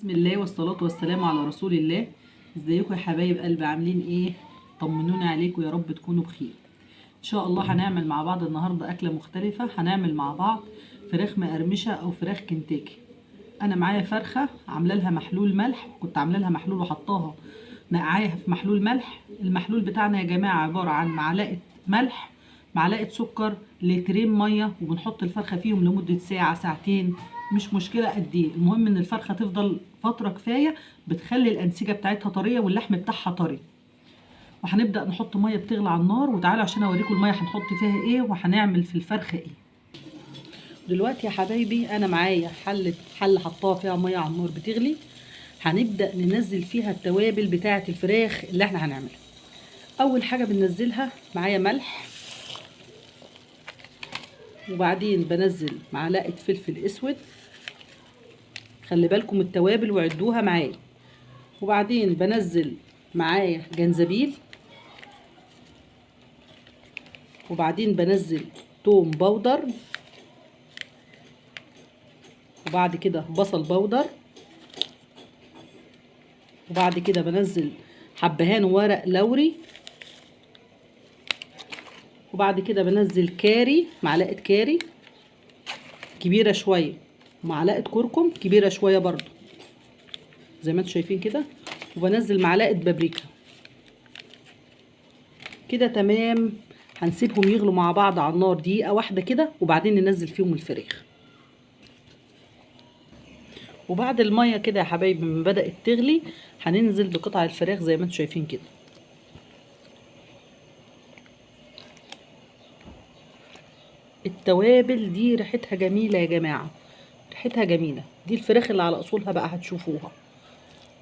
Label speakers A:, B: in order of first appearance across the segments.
A: بسم الله والصلاة والسلام على رسول الله. ازيكم يا حبايب قلبي؟ عاملين ايه؟ طمنوني عليكم، يا رب تكونوا بخير. ان شاء الله هنعمل مع بعض النهاردة اكلة مختلفة. هنعمل مع بعض فراخ مقرمشة او فراخ كنتاكي. انا معايا فرخة عامله لها محلول ملح، كنت عامله لها محلول وحطاها نقعاها في محلول ملح. المحلول بتاعنا يا جماعة عبارة عن معلقة ملح، معلقة سكر، لترين مية، وبنحط الفرخة فيهم لمدة ساعة ساعتين، مش مشكلة قد ايه، المهم ان الفرخة تفضل فترة كفاية، بتخلي الأنسجة بتاعتها طرية واللحم بتاعها طري. وهنبدأ نحط مية بتغلي على النار، وتعالوا عشان اوريكم المية هنحط فيها ايه وهنعمل في الفرخة ايه. دلوقتي يا حبايبي انا معايا حل حطاها فيها مية على النار بتغلي. هنبدأ ننزل فيها التوابل بتاعة الفراخ اللي احنا هنعملها. اول حاجة بننزلها معايا ملح، وبعدين بنزل معلقة فلفل اسود، خلي بالكم التوابل وعدوها معايا. وبعدين بنزل معايا جنزبيل، وبعدين بنزل توم بودر، وبعد كده بصل بودر، وبعد كده بنزل حبهان ورق لوري، وبعد كده بنزل كاري، معلقة كاري كبيرة شوية، ومعلقة كركم كبيرة شوية برضو زي ما انتم شايفين كده، وبنزل معلقة بابريكا. كده تمام. هنسيبهم يغلوا مع بعض على النار دقيقة واحدة كده، وبعدين ننزل فيهم الفراخ. وبعد المية كده يا حبايبي ما بدأت تغلي، هننزل بقطع الفراخ زي ما انتم شايفين كده. التوابل دي ريحتها جميلة يا جماعة، ريحتها جميلة. دي الفراخ اللي على اصولها بقى، هتشوفوها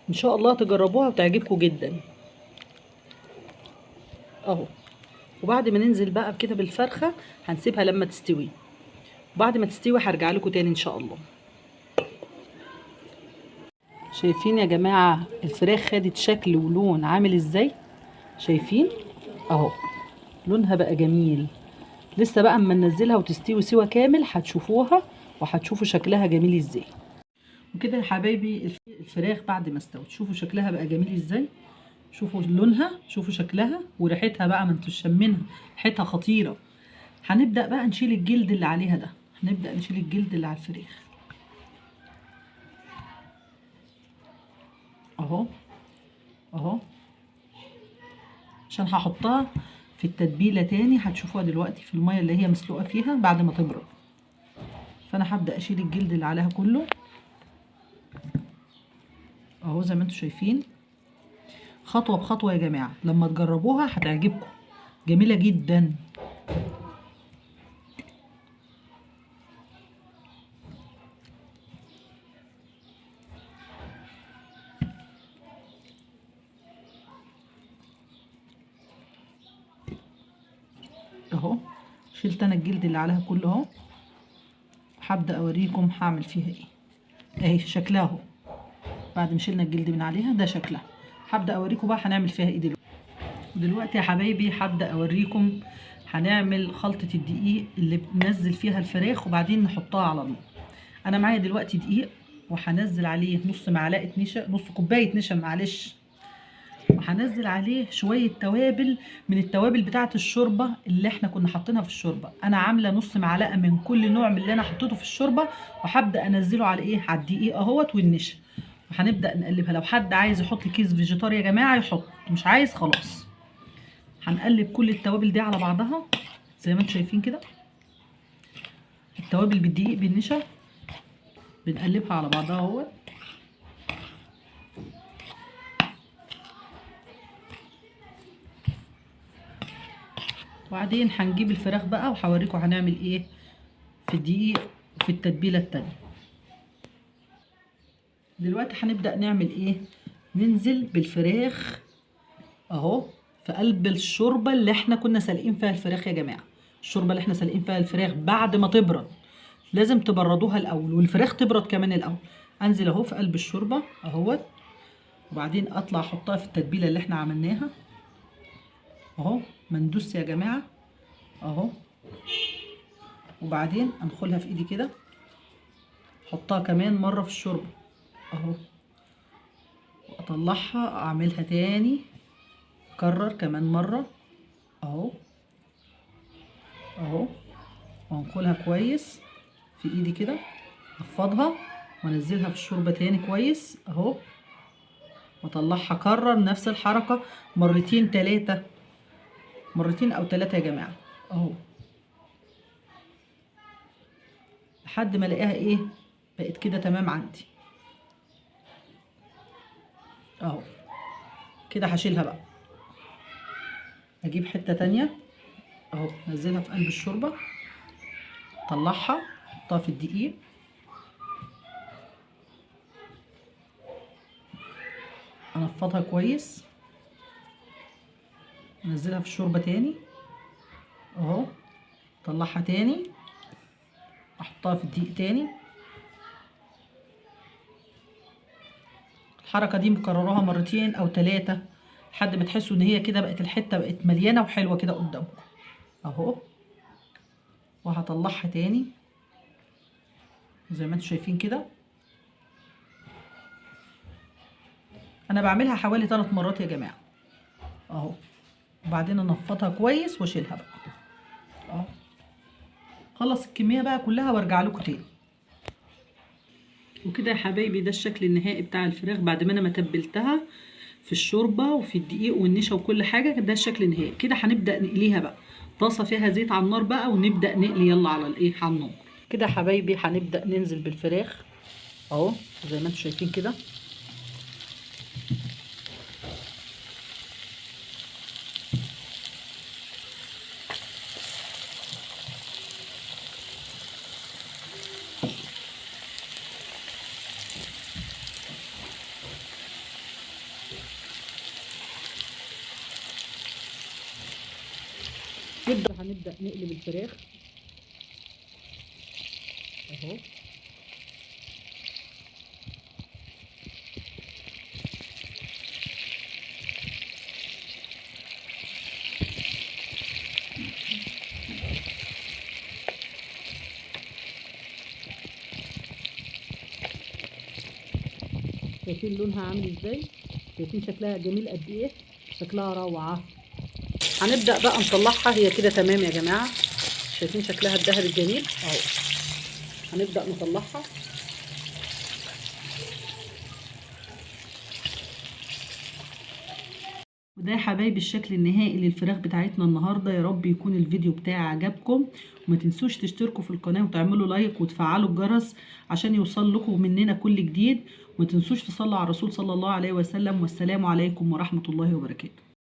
A: ان شاء الله تجربوها وتعجبكم جدا اهو. وبعد ما ننزل بقى كده بالفرخة هنسيبها لما تستوي، وبعد ما تستوي هرجع لكم تاني ان شاء الله. شايفين يا جماعة الفراخ خدت شكل ولون عامل ازاي؟ شايفين اهو، لونها بقى جميل. لسه بقى اما ننزلها وتستوي سوا كامل هتشوفوها، وهتشوفوا شكلها جميل ازاي. وكده يا حبايبي الفراخ بعد ما استوت شوفوا شكلها بقى جميل ازاي، شوفوا لونها، شوفوا شكلها وريحتها بقى، ما انتوا شامينها، ريحتها خطيرة. هنبدأ بقى نشيل الجلد اللي عليها ده، هنبدأ نشيل الجلد اللي على الفراخ اهو اهو، عشان هحطها في التتبيله تاني، هتشوفوها دلوقتي في الميه اللي هي مسلوقه فيها بعد ما تبرد. فانا هبدا اشيل الجلد اللي عليها كله اهو زي ما انتم شايفين، خطوه بخطوه يا جماعه. لما تجربوها هتعجبكم، جميله جدا. اهو شلت انا الجلد اللي عليها كله اهو. هبدا اوريكم هعمل فيها ايه. اهي شكلها اهو، بعد ما شلنا الجلد من عليها ده شكلها. هبدا اوريكم بقى هنعمل فيها ايه دلوقتي يا حبايبي. هبدا اوريكم هنعمل خلطه الدقيق اللي بننزل فيها الفراخ وبعدين نحطها على النار. انا معايا دلوقتي دقيق، وهنزل عليه نص معلقه نشا، نص كوبايه نشا معلش، وهنزل عليه شويه توابل من التوابل بتاعه الشوربه اللي احنا كنا حاطينها في الشوربه. انا عامله نص معلقه من كل نوع من اللي انا حطيته في الشوربه، وهبدا انزله على ايه، على الدقيق اهوت والنشا، وهنبدا نقلبها. لو حد عايز يحط كيس فيجيتار يا جماعه يحط، مش عايز خلاص. هنقلب كل التوابل دي على بعضها زي ما انتم شايفين كده، التوابل بالدقيق بالنشا بنقلبها على بعضها اهوت. وبعدين هنجيب الفراخ بقى وهوريكم هنعمل ايه في الدقيق وفي التتبيله التانيه. دلوقتي هنبدا نعمل ايه، ننزل بالفراخ اهو في قلب الشوربه اللي احنا كنا سالقين فيها الفراخ يا جماعه. الشوربه اللي احنا سالقين فيها الفراخ بعد ما تبرد، لازم تبردوها الاول والفراخ تبرد كمان الاول. انزل اهو في قلب الشوربه اهوت، وبعدين اطلع احطها في التتبيله اللي احنا عملناها اهو، ما ندوس يا جماعه اهو. وبعدين انخلها في ايدي كده، احطها كمان مره في الشوربه اهو واطلعها اعملها تاني، اكرر كمان مرة اهو اهو، وانقلها كويس في ايدي كده، افضها وانزلها في الشوربة تاني كويس اهو، واطلعها. اكرر نفس الحركة مرتين تلاتة، مرتين او تلاتة يا جماعة اهو، لحد ما الاقيها ايه بقت كده تمام عندي اهو. كده هشيلها بقى، اجيب حتة تانية اهو، انزلها في قلب الشوربة، اطلعها احطها في الدقيق، انفضها كويس، انزلها في الشوربة تاني اهو، اطلعها تاني احطها في الدقيق تاني. الحركة دي مكرراها مرتين او تلاتة لحد ما تحسوا ان هي كده بقت الحتة بقت مليانة وحلوة كده قدامكم اهو. وهطلعها تاني زي ما انتم شايفين كده. انا بعملها حوالي 3 مرات يا جماعة اهو، وبعدين انفضها كويس واشيلها بقى اهو. خلص الكمية بقى كلها وارجع لكم تاني. وكده يا حبايبي ده الشكل النهائي بتاع الفراخ بعد ما انا ما تبلتها في الشوربه وفي الدقيق والنشا وكل حاجه. ده الشكل النهائي. كده هنبدا نقليها بقى، طاسه فيها زيت على النار بقى، ونبدا نقلي يلا على الايه على النار. كده يا حبايبي هنبدا ننزل بالفراخ اهو زي ما انتم شايفين كده. كده هنبدا نقلب الفراخ اهو. شايفين لونها عامل ازاي؟ شايفين شكلها جميل قد ايه؟ شكلها روعه. هنبدا بقى نطلعها، هي كده تمام يا جماعه. شايفين شكلها الدهبي الجميل اهو. هنبدا نطلعها. وده يا حبايبي الشكل النهائي للفراخ بتاعتنا النهارده. يا رب يكون الفيديو بتاعي عجبكم، وما تنسوش تشتركوا في القناه وتعملوا لايك وتفعلوا الجرس عشان يوصل لكم مننا كل جديد. وما تنسوش تصلوا على الرسول صلى الله عليه وسلم. والسلام عليكم ورحمه الله وبركاته.